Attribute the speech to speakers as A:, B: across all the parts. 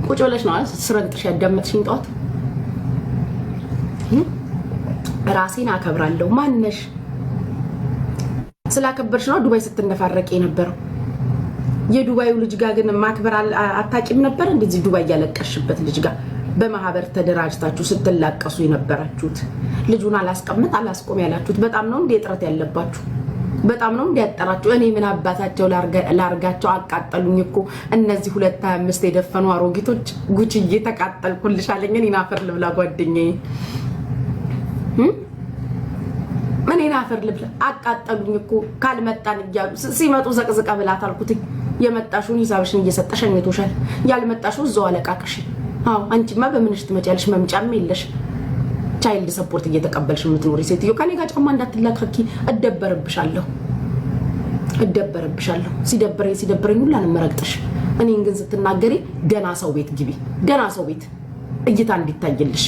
A: ቁጭ ብለሽ ነው አይደል ስረግጥሽ ያዳመጥሽኝ ጧት ራሴን አከብራለሁ ማንነሽ ስላከበርሽ ነው ዱባይ ስትነፋረቂ ነበር የዱባዩ ልጅ ጋር ግን ማክበር አታቂም ነበር እንደዚህ ዱባይ ያለቀሽበት ልጅ ጋር በማህበር ተደራጅታችሁ ስትላቀሱ የነበራችሁት ልጁን አላስቆም ያላችሁት በጣም ነው እንደ ጥረት ያለባችሁ በጣም ነው እንዲያጠራችሁ እኔ ምን አባታቸው ላርጋቸው አቃጠሉኝ እኮ እነዚህ 225 የደፈኑ አሮጊቶች ጉቺዬ ተቃጠልኩልሽ አለኝ እኔ ናፈር ልብላ ጓደኛዬ ምን ናፈር ልብላ አቃጠሉኝ እኮ ካልመጣን ይያሉ ሲመጡ ዘቅዝቀ ብላት አልኩት የመጣሽውን ሂሳብሽን እየሰጠሽኝ ተውሻል ያልመጣሽው ዘው አለቃቅሽ አው አንቺማ በምንሽ ትመጫለሽ መምጫም የለሽ ቻይልድ ሰፖርት እየተቀበልሽ የምትኖሪ ሴትዮ ከኔ ጋር ጫማ እንዳትላከኪ እደበርብሻለሁ ሲደብረኝ ሁላ ነው መረግጥሽ እኔን ግን ስትናገሪ ገና ሰው ቤት ግቢ ገና ሰው ቤት እይታ እንዲታይልሽ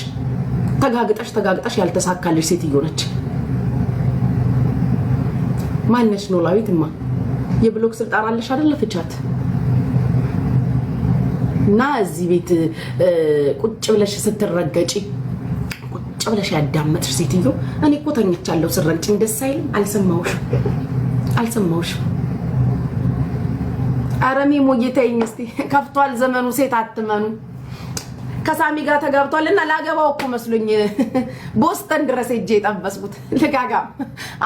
A: ተጋግጠሽ ያልተሳካልሽ ሴትዮ ነች ማንነሽ ነው ላዊትማ የብሎክ ስልጣን አለሽ አይደል ፍቻት እና እዚህ ቤት ቁጭ ብለሽ ስትረገጪ ቁጭ ብለሽ ያዳመጥሽ ሴትዮ እኔ እኮ ተኝቻለሁ ስረግጭኝ ደስ አይልም አልሰማውሽ አረሚ ሞጌታኝ እስቲ ከፍቷል ዘመኑ ሴት አትመኑ ከሳሚ ጋር ተጋብቷልና ላገባው እኮ መስሎኝ ቦስተን ድረስ ሄጄ ጠበስኩት ለጋጋ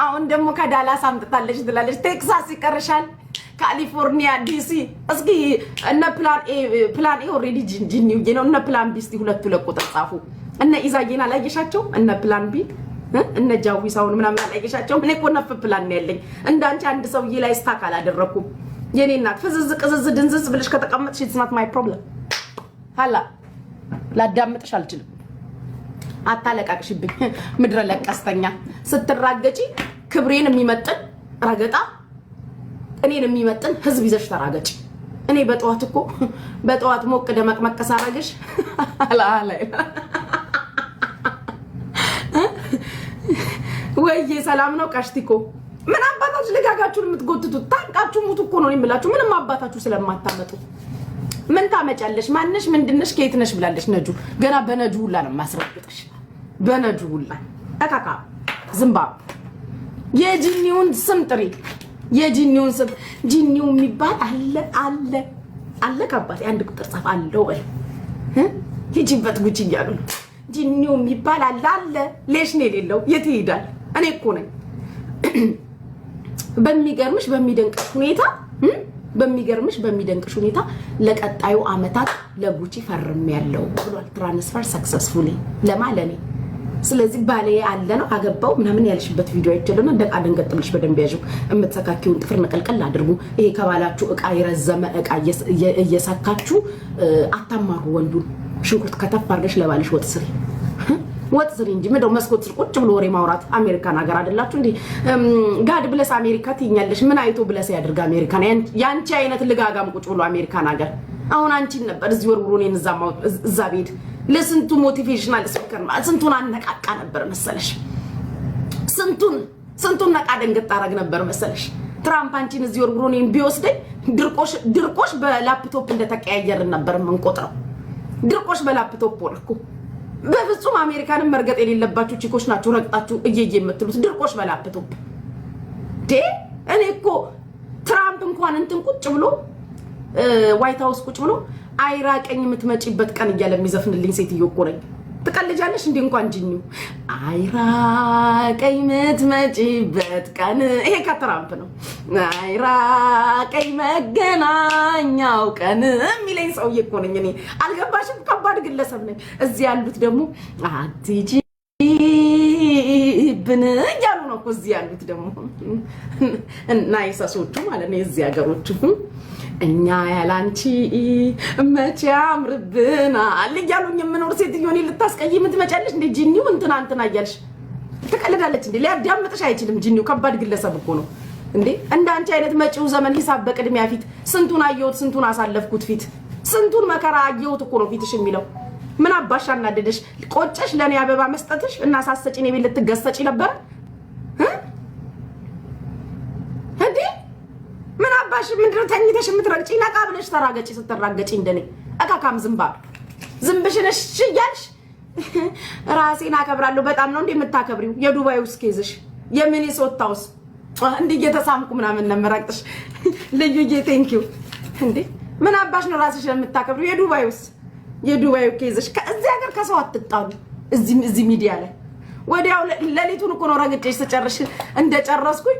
A: አሁን ደግሞ ከዳላስ አምጥታለሽ ትላለች ቴክሳስ ይቀርሻል ካሊፎርኒያ ዲሲ እስኪ እነ ፕላን ኤ ኦሬዲ ጂኒው ነው እነ ፕላን ቢ እስቲ ሁለት ቁጥር ጻፉ እነ ኢዛዬና ላየሻቸው እነ ፕላን ቢ እነ ጃዊሳውን ምናምን ላየሻቸው እኔ እኮ ነፍ ፕላን ነው ያለኝ እንዳንቺ አንድ ሰውዬ ላይ ስታክ አላደረኩም የኔ እናት ፍዝዝ ቅዝዝ ድንዝዝ ብለሽ ከተቀመጥሽ it's not my problem hala ላዳምጥሽ አልችልም አታለቃቅሽብኝ ምድረ ለቀስተኛ ስትራገጪ ክብሬን የሚመጥን ረገጣ እኔን የሚመጥን ህዝብ ይዘሽ ተራገጪ እኔ በጠዋት ሞቅ ደመቅ መቀሳረግሽ አላ ወይዬ ሰላም ነው ቀሽቲኮ ምን አባታችሁ ለጋጋችሁን የምትጎትቱት ታንቃችሁ ሙቱ እኮ ነው የሚላችሁ ምንም አባታችሁ ስለማታመጡ ምን ታመጫለሽ ማንነሽ ምንድነሽ ከየት ነሽ ብላለሽ ነጁ ገና በነጁ ሁላ ነው ማስረግጥሽ በነጁ ሁላ አካካ ዝምባ የጂኒውን ስም ጥሪ የጂኒውን ስም ጂኒው የሚባል አለ ካባቴ አንድ ቁጥር ጻፍ አለው ወይ ሂጂበት ጉቺ ይያሉ ጂኒው የሚባል አለ ሌሽ ነው የሌለው የት ይሄዳል እኔ እኮ ነኝ በሚደንቅሽ ሁኔታ ለቀጣዩ አመታት ለጉቺ ፈርም ያለው ብሏል ትራንስፈር ሰክሰስፉሊ ለማለኔ ስለዚህ ባሌ አለ ነው አገባው ምናምን ያልሽበት ቪዲዮ አይቻለና ደቃ ደንገጥልሽ በደንብ ያዡ እምትሰካኪውን ጥፍር ነቀልቀል አድርጉ ይሄ ከባላችሁ እቃ ይረዘመ እቃ እየሰካችሁ አታማሩ ወንዱን ሽንኩርት ከተፍ አድርገሽ ለባልሽ ወጥ ስሪ እንጂ ምንድነው መስኮት ስር ቁጭ ብሎ ወሬ ማውራት አሜሪካን ሀገር አይደላችሁ እንዴ ጋድ ብለስ አሜሪካ ትኛለሽ ምን አይቶ ብለስ ያድርጋ አሜሪካን ያንቺ አይነት ልጋጋም ቁጭ ብሎ አሜሪካን ሀገር አሁን አንቺን ነበር እዚህ ወርውሮኔን እዛ ቤት ለስንቱ ሞቲቬሽናል ስፒከር ስንቱን አነቃቃ ነበር መሰለሽ ስንቱን ነቃ ደንገጥ አረግ ነበር መሰለሽ ትራምፕ አንቺን እዚህ ወርውሮኔን ቢወስደኝ ድርቆሽ በላፕቶፕ እንደተቀያየርን ነበር መንቆጥረው ድርቆሽ በላፕቶፕ ወርኩ በፍጹም አሜሪካንን መርገጥ የሌለባችሁ ቺኮች ናችሁ ረግጣችሁ እየየ የምትሉት ድርቆሽ በላፕቶፕ እኔ እኮ ትራምፕ እንኳን እንትን ቁጭ ብሎ ዋይት ሃውስ ቁጭ ብሎ አይራቀኝ የምትመጪበት ቀን እያለ የሚዘፍንልኝ ሴትዮ እኮ ነኝ ትቀልጃለሽ እንዴ እንኳን ጂኒው አይራቀኝ የምትመጪበት ቀን ይሄ ከትራምፕ ነው አይራቀኝ መገናኛው ቀን የሚለኝ ሰውዬ እኮ ነኝ እኔ አልገባሽም ከባድ ግለሰብ ነኝ እዚህ ያሉት ደግሞ አትጂ ብን ያሉ ነው እኮ እዚህ ያሉት ደግሞ እና ይሳሶቹ ማለት ነው እዚህ ሀገሮቹ እኛ ያላንቺ መቼ አምርብናል እያሉኝ የምኖር ሴትዮ እኔ ልታስቀይ የምትመጫለሽ እንደ ጂኒው እንትና እያልሽ ትቀልዳለች እንዴ ሊያዳምጥሽ አይችልም ጂኒው ከባድ ግለሰብ እኮ ነው እንዴ እንዳንቺ አይነት መጪው ዘመን ሂሳብ በቅድሚያ ፊት ስንቱን አየሁት ስንቱን አሳለፍኩት ፊት ስንቱን መከራ አየሁት እኮ ነው ፊትሽ የሚለው ምን አባሽ አናደደሽ ቆጨሽ ለኔ አበባ መስጠትሽ እና ሳሰጪ ነው ቤት ልትገሰጪ ነበር እንዴ ምን አባሽ ምን ምንድነው ተኝተሽ የምትረግጪ? ነቃ ብለሽ ተራገጪ። ስትራገጪ እንደኔ አካካም ዝምባል ዝምብሽን እሺ እያልሽ ራሴን አከብራለሁ። በጣም ነው እንዴ የምታከብሪው? የዱባይ ውስጥ ኬዝሽ የሚኒሶታውስ እንዴ እየተሳምኩ ምናምን ለመራቅጥሽ ልዩዬ ቴንኪው። እንዴ ምን አባሽ ነው ራስሽ የምታከብሪው? የዱባይ ኬዝሽ ከዚህ ሀገር ከሰው አትጣሉ። እዚህ ሚዲያ ላይ ወዲያው ለሊቱን እኮ ነው ረግጬሽ ስጨርሽ እንደጨረስኩኝ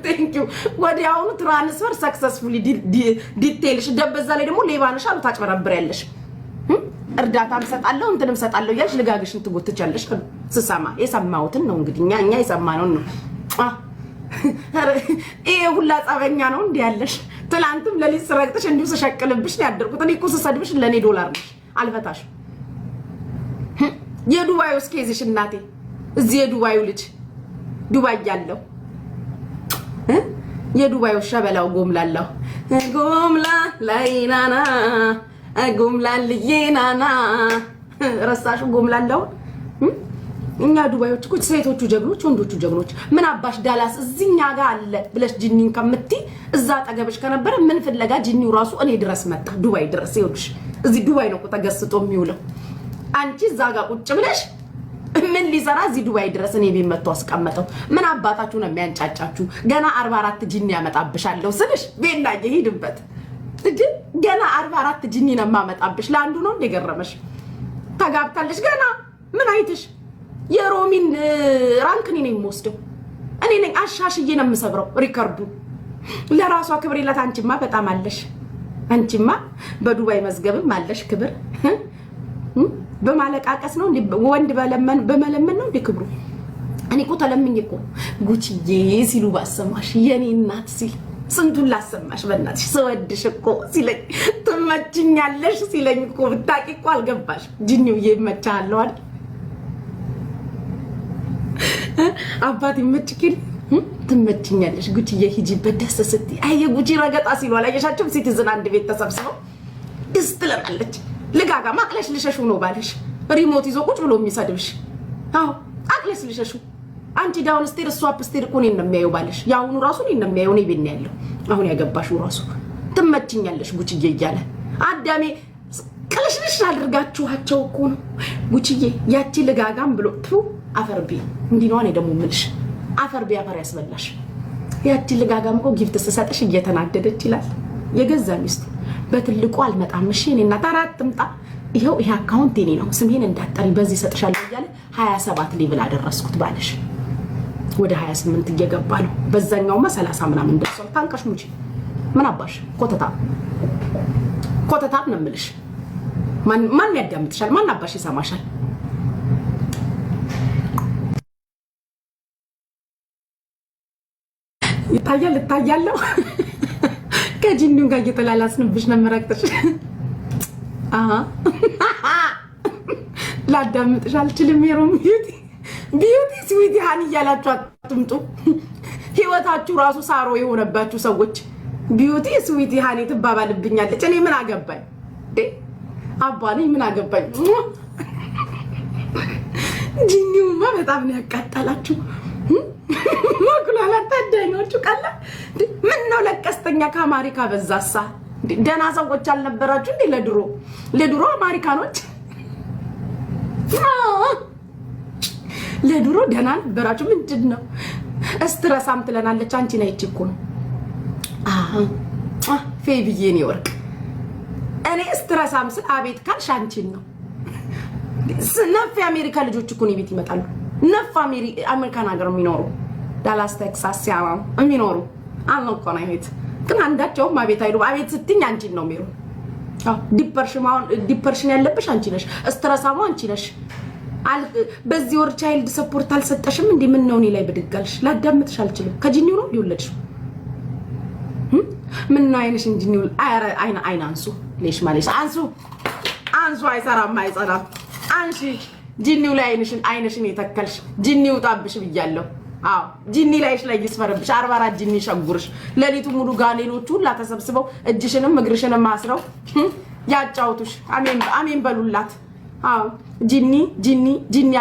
A: ቴንኪው ወዲያውኑ ትራንስፈር ሰክሰስፉሊ ዲቴልሽ ደበዛ ላይ ደግሞ ሌባንሽ አሉ ታጭበረብሪያለሽ። እርዳታም ሰጣለሁ እንትንም ሰጣለሁ ያልሽ ልጋግሽን ትጎትቻለሽ። ስሰማ የሰማሁትን ነው እንግዲህ እኛ የሰማነውን ነው። ይሄ ሁላ ጸበኛ ነው እንዴ ያለሽ? ትላንትም ለሊት ስረግጥሽ እንዲሁ ስሸቅልብሽ ነው ያደርኩት። እኔ እኮ ስሰድብሽ ለኔ ዶላር ነሽ አልፈታሽ። የዱባዩ ስኬዝሽ እናቴ እዚህ የዱባዩ ልጅ ዱባይ ያለው የዱባዩ ሸበላው ጎምላላው ጎምላ ላይናና ጎምላልዬናና ረሳሹ ጎምላላው። እኛ ዱባዮች እኮ ሴቶቹ ጀግኖች ወንዶቹ ጀግኖች። ምን አባሽ ዳላስ እዚህኛ ጋር አለ ብለሽ ጂኒን ከምትይ እዛ አጠገብሽ ከነበረ ምን ፍለጋ ጂኒው ራሱ እኔ ድረስ መጣ ዱባይ ድረስ። ይኸውልሽ እዚህ ዱባይ ነው እኮ ተገስጦ የሚውለው። አንቺ እዛ ጋር ቁጭ ብለሽ ምን ሊሰራ እዚህ ዱባይ ድረስ እኔ ቤት መጥቶ አስቀመጠው? ምን አባታችሁ ነው የሚያንጫጫችሁ? ገና 44 ጂኒ ያመጣብሻለሁ ስልሽ ቤና ይሄድበት እንዴ ገና 44 ጂኒ ነው ማመጣብሽ። ለአንዱ ነው እንደገረመሽ ተጋብታለሽ ገና ምን አይትሽ? የሮሚን ራንክ እኔ ነኝ የምወስደው። እኔ ነኝ አሻሽዬ ነው የምሰብረው ሪከርዱ። ለራሷ ክብር የላት። አንቺማ በጣም አለሽ። አንቺማ በዱባይ መዝገብም አለሽ ክብር። በማለቃቀስ ነው እንዴ ወንድ በመለመን ነው እንዴ ክብሩ? እኔ እኮ ተለምኝ እኮ ጉቺዬ ሲሉ ባሰማሽ የኔ እናት ሲል ስንቱን ላሰማሽ በእናትሽ። ስወድሽ እኮ ሲለኝ ትመችኛለሽ ሲለኝ እኮ ብታቂ እኮ አልገባሽ። ጂኒው ይመቻል አይደል? አባት ይመችኪል ትመችኛለሽ ጉቺዬ ሂጂበት ደስ ስትይ። አይ ጉቺ ረገጣ ሲሉ አላየሻቸውም? ሲቲዝን አንድ ቤት ተሰብስበው ደስ ትለናለች። ልጋጋ ማቅለሽ ልሸሹ ነው ባልሽ ሪሞት ይዞ ቁጭ ብሎ የሚሰድብሽ። አዎ አቅለሽ ልሸሹ። አንቺ ዳውን ስቴር እሱ አፕ ስቴር እኮ እኔን ነው የሚያየው ባልሽ። ያውኑ ራሱ እኔን ነው የሚያየው። እኔ ቤት ነው ያለው አሁን ያገባሽው ራሱ ትመችኛለሽ ጉቺዬ እያለ አዳሜ ቅልሽልሽ አድርጋችኋቸው እኮ ነው ጉቺዬ። ያቺ ልጋጋም ብሎ ቱ አፈርቢ እንዲህ ነው። እኔ ደግሞ ምልሽ አፈርቢ አፈር ያስበላሽ። ያቺ ልጋጋም እኮ ጊፍት ስሰጥሽ እየተናደደች ይላል የገዛ ሚስቱ። በትልቁ አልመጣም እሺ እኔና ታራት ትምጣ። ይሄው ይሄ አካውንት የኔ ነው ስሜን እንዳጠሪ በዚህ ሰጥሻለሁ እያለ 27 ሌቭል አደረስኩት ባልሽ። ወደ 28 እየገባ ነው። በዛኛውማ 30 ምናምን ደርሷል። ታንቀሽ ሙጪ ምን አባሽ ኮተታ ነው የምልሽ። ማን ያዳምጥሻል? ማን አባሽ ይሰማሻል? ይታያለሁ ከጂኒው ጋር እየተላላስንብሽ ነው የምረቅጥሽ። ላዳምጥሽ አልችልም። የሮም ቢዩቲ ስዊቲ ሃኒ እያላችሁ አትምጡ። ህይወታችሁ ራሱ ሳሮ የሆነባችሁ ሰዎች ቢዩቲ ስዊቲ ሃኒ ትባባልብኛለች። እኔ ምን አገባኝ አባኔ ምን አገባኝ። ጂኒውማ በጣም ነው ያቃጠላችሁ። ማኩላላት ታዳኞቹ ቀላ ምን ነው ለቀስተኛ ከአሜሪካ በዛሳ ደና ሰዎች አልነበራችሁ እንዴ? ለድሮ አሜሪካኖች ለድሮ ደና ነበራችሁ። ምንድነው እስትረሳም ትለናለች። አንቺ ነይ እኮ ነው ፌብዬ ነው ወርቅ። እኔ እስትረሳም ስል አቤት ካልሽ አንቺን ነው። ነፍ የአሜሪካ ልጆች እኮ ነው ቤት ይመጣሉ። ነፍ አሜሪካን ሀገር የሚኖሩ ዳላስ ቴክሳስ ያው የሚኖሩ አልነቆና ይሄት ግን አንዳቸውም አቤት አይሉ። አቤት ስትኝ አንቺን ነው የሚሩ። ዲፕሬሽን ያለብሽ አንቺ ነሽ። ስትረሳሙ አንቺ ነሽ። በዚህ ወር ቻይልድ ሰፖርት አልሰጠሽም እንዴ? ምን ነው እኔ ላይ ብድጋልሽ? ላዳምጥሽ አልችልም። ከጂኒው ነው ሊወለድሽ ምን ነው አይነሽ ጂኒው አይና አንሱ ለሽ ማለት አንሱ አይሰራም አይጸናም። አንሺ ጂኒው ላይ አይነሽን የተከልሽ ጂኒው ጣብሽ ብያለሁ። አዎ ጂኒ ላይሽ ላይ ይስፈርብሽ። 44 ጂኒ ሸጉርሽ ለሊቱ ሙሉ ጋሌኖቹ ሁላ ተሰብስበው እጅሽንም እግርሽንም አስረው ያጫውቱሽ። አሜን በሉላት። አዎ ጂኒ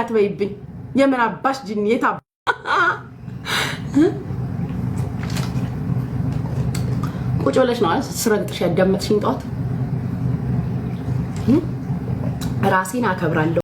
A: አትበይብኝ። የምን አባሽ ጂኒ የታ ቁጭ ብለሽ ነው ስረንጥሽ ያዳመጥሽኝ ጠዋት ራሴን አከብራለሁ